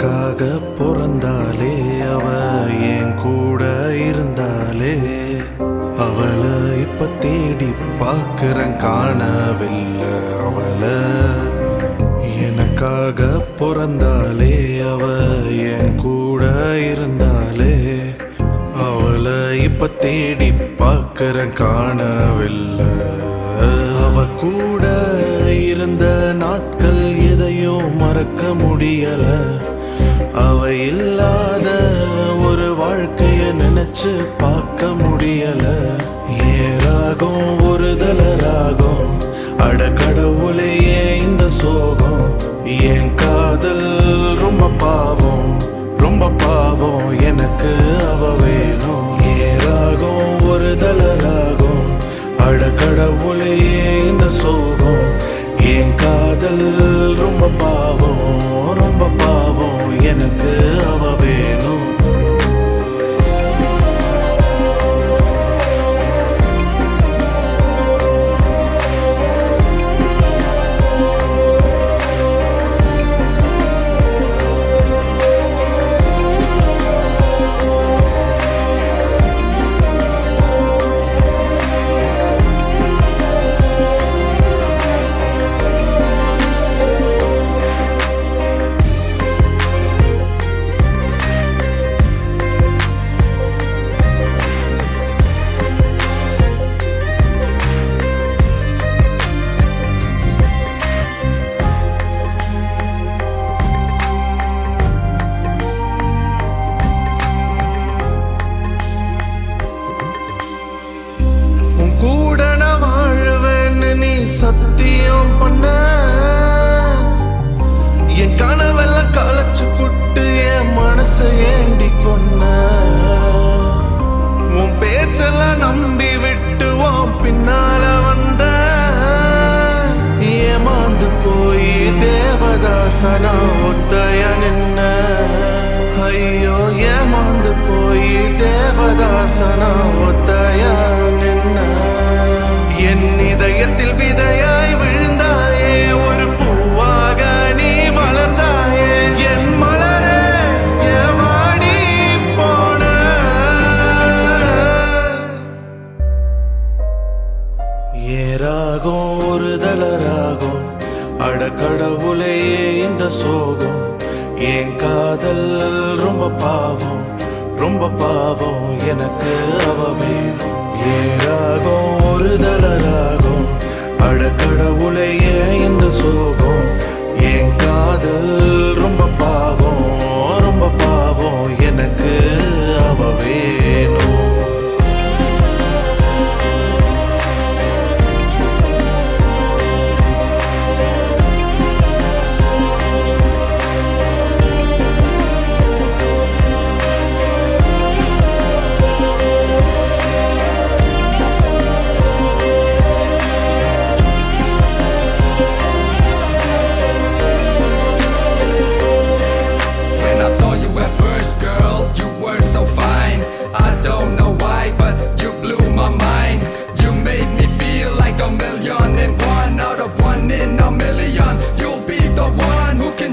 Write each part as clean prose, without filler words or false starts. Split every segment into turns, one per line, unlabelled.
எனக்காக பிறந்தாலே அவ என் கூட இருந்தாலே அவளை இப்ப தேடி பார்க்கிறேன் காணவில்லை அவளை. எனக்காக பிறந்தாலே அவ என் கூட இருந்தாலே அவளை இப்ப தேடி பார்க்கிறேன் காணவில்லை. அவ கூட இருந்த நாட்கள் எதையும் மறக்க முடியல. அவ இல்லாத ஒரு வாழ்க்கைய நினைச்சு பார்க்க முடியல. ஏராகும் ஒரு தலராகும் அடக்கடவுளே இந்த சோகம். என் காதல் ரொம்ப பாவம் ரொம்ப பாவம் எனக்கு அவ வேணும். ஏராகும் ஒரு தலராகும் அடக்கடவுளே இந்த சோகம். என் காதல் ரொம்ப பாவம் ரொம்ப பாவம் எனக்கு அவ வேணும். சத்தியம் பண்ண என் கனவெல்லாம் களைச்சு புட்டு என் மனசை ஏண்டி கொன்ன. உன் பேச்செல்லாம் நம்பி விட்டு உன் பின்னால வந்த ஏமாந்து போய் தேவதாசனா ஒத்தைய நின்ன. ஐயோ ஏமாந்து போய் தேவதாசனா ஒத்தைய நின்ன. என் இதயத்தில் விதையாய் விழுந்தாயே ஒரு பூவாக நீ வளர்ந்தாயே. என் மலரே ஏமாடி போன. ஏராகும் ஒரு தலராகும் அடக்கடவுளே இந்த சோகம். என் காதல் ரொம்ப பாவம் ரொம்ப பாவம் எனக்கு அவ வேணும். ஏராகும் ஒரு தலராகும் அடக்கடவுளையே இந்த சோகம். என் காதல் ரொம்ப பாவம் ரொம்ப பாவம் எனக்கு அவ வேணும்.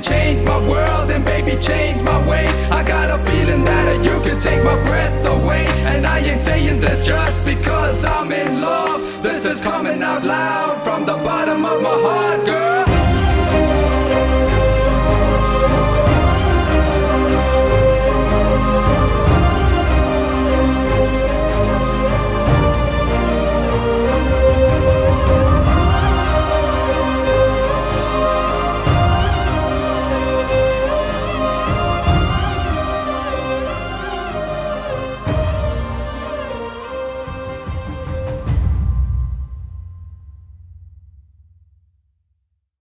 Change my world and baby change my way. I got a feeling that you could take my breath away. And I ain't saying this just because I'm in love. This is coming out loud from the bottom of my heart, girl.